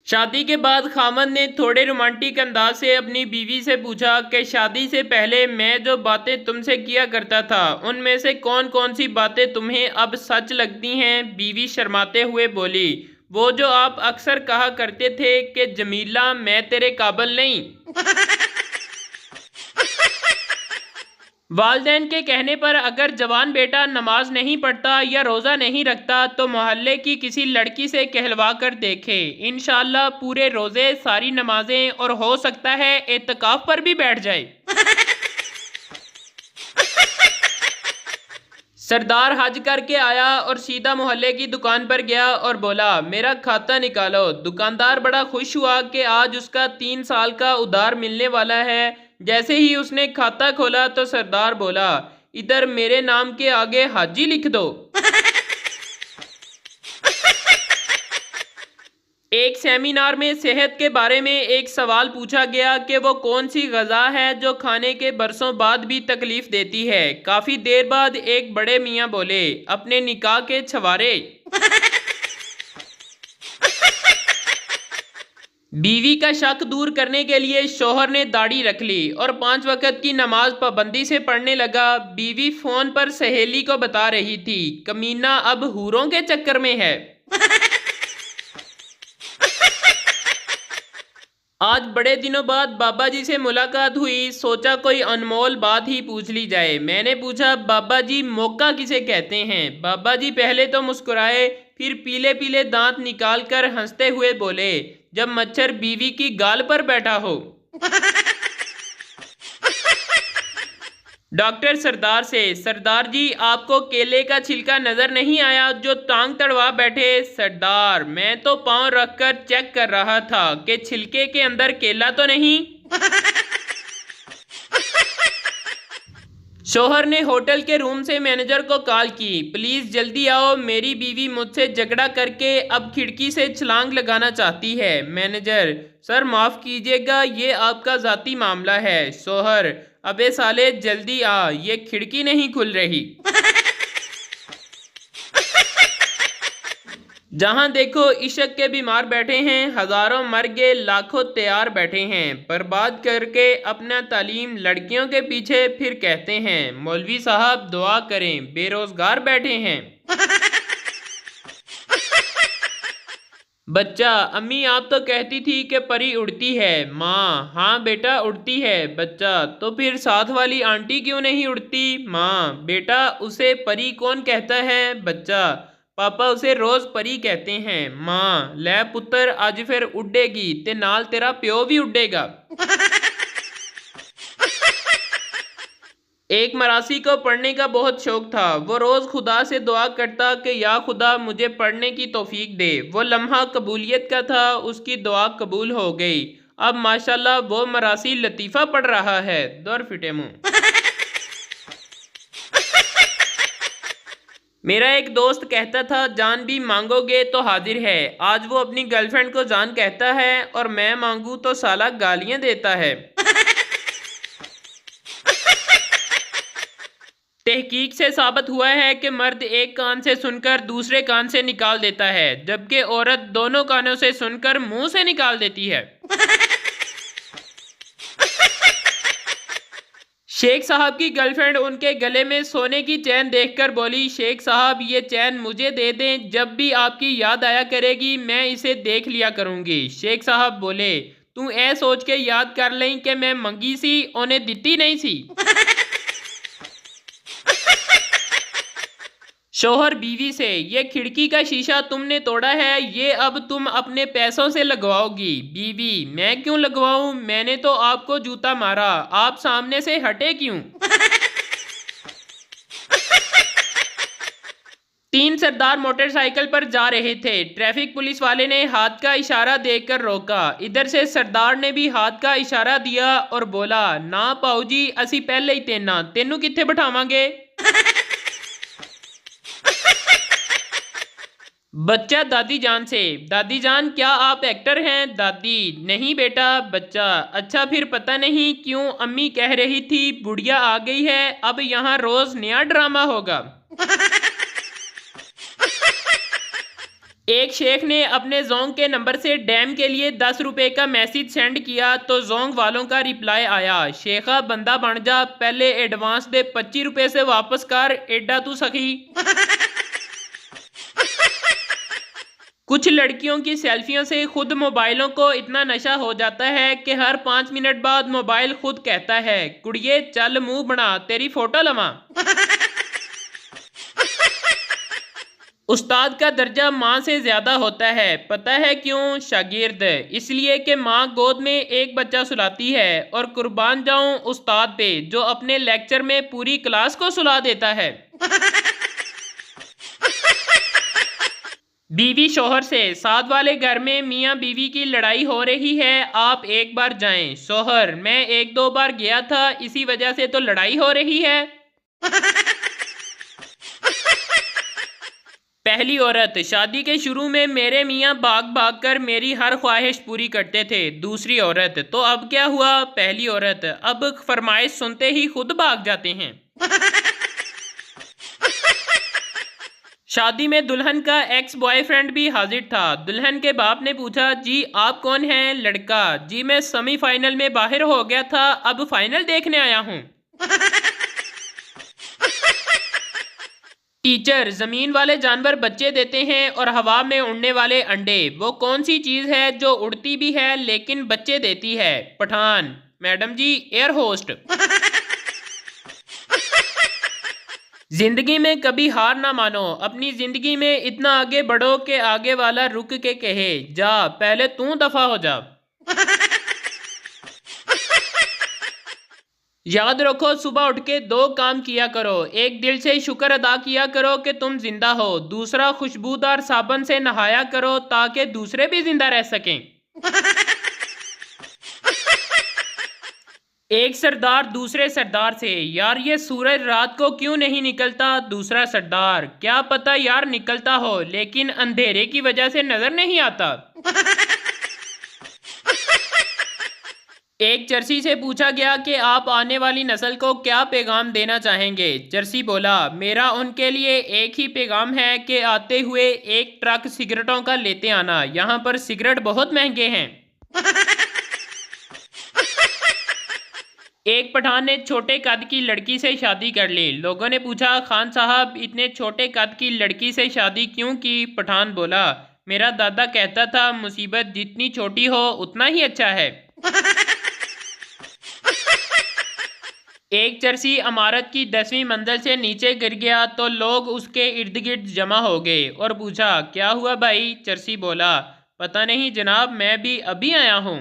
شادی کے بعد خامد نے تھوڑے رومانٹک انداز سے اپنی بیوی سے پوچھا کہ شادی سے پہلے میں جو باتیں تم سے کیا کرتا تھا ان میں سے کون کون سی باتیں تمہیں اب سچ لگتی ہیں؟ بیوی شرماتے ہوئے بولی، وہ جو آپ اکثر کہا کرتے تھے کہ جمیلہ میں تیرے قابل نہیں۔ والدین کے کہنے پر اگر جوان بیٹا نماز نہیں پڑھتا یا روزہ نہیں رکھتا تو محلے کی کسی لڑکی سے کہلوا کر دیکھے، انشاءاللہ پورے روزے، ساری نمازیں اور ہو سکتا ہے اعتکاف پر بھی بیٹھ جائے۔ سردار حج کر کے آیا اور سیدھا محلے کی دکان پر گیا اور بولا، میرا کھاتا نکالو۔ دکاندار بڑا خوش ہوا کہ آج اس کا 3 سال کا ادھار ملنے والا ہے۔ جیسے ہی اس نے کھاتا کھولا تو سردار بولا، ادھر میرے نام کے آگے حاجی لکھ دو۔ ایک سیمینار میں صحت کے بارے میں ایک سوال پوچھا گیا کہ وہ کون سی غذا ہے جو کھانے کے برسوں بعد بھی تکلیف دیتی ہے۔ کافی دیر بعد ایک بڑے میاں بولے، اپنے نکاح کے چھوارے۔ بیوی کا شک دور کرنے کے لیے شوہر نے داڑھی رکھ لی اور 5 وقت کی نماز پابندی سے پڑھنے لگا۔ بیوی فون پر سہیلی کو بتا رہی تھی، کمینہ اب حوروں کے چکر میں ہے۔ آج بڑے دنوں بعد بابا جی سے ملاقات ہوئی، سوچا کوئی انمول بات ہی پوچھ لی جائے۔ میں نے پوچھا، بابا جی موقع کسے کہتے ہیں؟ بابا جی پہلے تو مسکرائے، پھر پیلے پیلے دانت نکال کر ہنستے ہوئے بولے، جب مچھر بیوی کی گال پر بیٹھا ہو۔ ڈاکٹر سردار سے، سردار جی آپ کو کیلے کا چھلکا نظر نہیں آیا جو ٹانگ تڑوا بیٹھے؟ سردار، میں تو پاؤں رکھ کر چیک کر رہا تھا کہ چھلکے کے اندر کیلا تو نہیں۔ شوہر نے ہوٹل کے روم سے مینیجر کو کال کی، پلیز جلدی آؤ، میری بیوی مجھ سے جھگڑا کر کے اب کھڑکی سے چھلانگ لگانا چاہتی ہے۔ مینیجر، سر معاف کیجیے گا، یہ آپ کا ذاتی معاملہ ہے۔ شوہر، ابے سالے جلدی آ، یہ کھڑکی نہیں کھل رہی۔ جہاں دیکھو عشق کے بیمار بیٹھے ہیں، ہزاروں مر گئے، لاکھوں تیار بیٹھے ہیں، برباد کر کے اپنا تعلیم لڑکیوں کے پیچھے، پھر کہتے ہیں مولوی صاحب دعا کریں، بے روزگار بیٹھے ہیں۔ بچہ، امی آپ تو کہتی تھی کہ پری اڑتی ہے۔ ماں، ہاں بیٹا اڑتی ہے۔ بچہ، تو پھر ساتھ والی آنٹی کیوں نہیں اڑتی؟ ماں، بیٹا اسے پری کون کہتا ہے؟ بچہ، پاپا اسے روز پری کہتے ہیں۔ ماں، لے پتر اج پھر اڈے گی تے نال تیرا پیو بھی اڈے گا۔ ایک مراسی کو پڑھنے کا بہت شوق تھا، وہ روز خدا سے دعا کرتا کہ یا خدا مجھے پڑھنے کی توفیق دے۔ وہ لمحہ قبولیت کا تھا، اس کی دعا قبول ہو گئی۔ اب ماشاءاللہ وہ مراسی لطیفہ پڑھ رہا ہے۔ دور فٹے منہ۔ میرا ایک دوست کہتا تھا، جان بھی مانگو گے تو حاضر ہے۔ آج وہ اپنی گرل فرینڈ کو جان کہتا ہے اور میں مانگوں تو سالہ گالیاں دیتا ہے۔ تحقیق سے ثابت ہوا ہے کہ مرد ایک کان سے سن کر دوسرے کان سے نکال دیتا ہے، جبکہ عورت دونوں کانوں سے سن کر منہ سے نکال دیتی ہے۔ شیخ صاحب کی گرل فرینڈ ان کے گلے میں سونے کی چین دیکھ کر بولی، شیخ صاحب یہ چین مجھے دے دیں، جب بھی آپ کی یاد آیا کرے گی میں اسے دیکھ لیا کروں گی۔ شیخ صاحب بولے، تو اے سوچ کے یاد کر لیں کہ میں منگی سی، انہیں دتی نہیں سی۔ شوہر بیوی سے، یہ کھڑکی کا شیشہ تم نے توڑا ہے، یہ اب تم اپنے پیسوں سے لگواؤ گی۔ بیوی، میں کیوں لگواؤں؟ میں نے تو آپ کو جوتا مارا، آپ سامنے سے ہٹے کیوں؟ 3 سردار موٹر سائیکل پر جا رہے تھے، ٹریفک پولیس والے نے ہاتھ کا اشارہ دے کر روکا۔ ادھر سے سردار نے بھی ہاتھ کا اشارہ دیا اور بولا، نا پاؤ جی اسی پہلے ہی تینا، تینوں کتھے بٹھاواں گے؟ بچہ دادی جان سے، دادی جان کیا آپ ایکٹر ہیں؟ دادی، نہیں بیٹا۔ بچہ، اچھا پھر پتہ نہیں کیوں امی کہہ رہی تھی بڑھیا آ گئی ہے، اب یہاں روز نیا ڈرامہ ہوگا۔ ایک شیخ نے اپنے زونگ کے نمبر سے ڈیم کے لیے 10 روپے کا میسیج سینڈ کیا تو زونگ والوں کا ریپلائی آیا، شیخا بندہ بن جا، پہلے ایڈوانس دے 25 روپے سے واپس کر، ایڈا تو سخی۔ کچھ لڑکیوں کی سیلفیوں سے خود موبائلوں کو اتنا نشہ ہو جاتا ہے کہ ہر 5 منٹ بعد موبائل خود کہتا ہے، کڑیے چل منہ بنا تیری فوٹو لواں۔ استاد کا درجہ ماں سے زیادہ ہوتا ہے، پتہ ہے کیوں؟ شاگرد: اس لیے کہ ماں گود میں ایک بچہ سلاتی ہے، اور قربان جاؤں استاد پہ جو اپنے لیکچر میں پوری کلاس کو سلا دیتا ہے۔ بیوی شوہر سے: ساتھ والے گھر میں میاں بیوی کی لڑائی ہو رہی ہے، آپ ایک بار جائیں۔ شوہر: میں 1-2 بار گیا تھا، اسی وجہ سے تو لڑائی ہو رہی ہے۔ پہلی عورت: شادی کے شروع میں میرے میاں بھاگ بھاگ کر میری ہر خواہش پوری کرتے تھے۔ دوسری عورت: تو اب کیا ہوا؟ پہلی عورت: اب فرمائش سنتے ہی خود بھاگ جاتے ہیں۔ شادی میں دلہن کا ایکس بوائے فرینڈ بھی حاضر تھا۔ دلہن کے باپ نے پوچھا، جی آپ کون ہیں؟ لڑکا: جی میں سیمی فائنل میں باہر ہو گیا تھا، اب فائنل دیکھنے آیا ہوں۔ ٹیچر: زمین والے جانور بچے دیتے ہیں اور ہوا میں اڑنے والے انڈے، وہ کون سی چیز ہے جو اڑتی بھی ہے لیکن بچے دیتی ہے؟ پٹھان: میڈم جی ایئر ہوسٹ۔ زندگی میں کبھی ہار نہ مانو، اپنی زندگی میں اتنا آگے بڑھو کہ آگے والا رک کے کہے، جا پہلے تو دفع ہو جا۔ یاد رکھو، صبح اٹھ کے 2 کام کیا کرو، ایک دل سے شکر ادا کیا کرو کہ تم زندہ ہو، دوسرا خوشبودار صابن سے نہایا کرو تاکہ دوسرے بھی زندہ رہ سکیں۔ ایک سردار دوسرے سردار سے: یار یہ سورج رات کو کیوں نہیں نکلتا؟ دوسرا سردار: کیا پتہ یار نکلتا ہو، لیکن اندھیرے کی وجہ سے نظر نہیں آتا۔ ایک چرسی سے پوچھا گیا کہ آپ آنے والی نسل کو کیا پیغام دینا چاہیں گے؟ چرسی بولا، میرا ان کے لیے ایک ہی پیغام ہے کہ آتے ہوئے ایک ٹرک سگریٹوں کا لیتے آنا، یہاں پر سگریٹ بہت مہنگے ہیں۔ ایک پٹھان نے چھوٹے قد کی لڑکی سے شادی کر لی۔ لوگوں نے پوچھا، خان صاحب اتنے چھوٹے قد کی لڑکی سے شادی کیوں کی؟ پٹھان بولا، میرا دادا کہتا تھا مصیبت جتنی چھوٹی ہو اتنا ہی اچھا ہے۔ ایک چرسی عمارت کی 10ویں منزل سے نیچے گر گیا تو لوگ اس کے ارد گرد جمع ہو گئے اور پوچھا، کیا ہوا بھائی؟ چرسی بولا، پتہ نہیں جناب، میں بھی ابھی آیا ہوں۔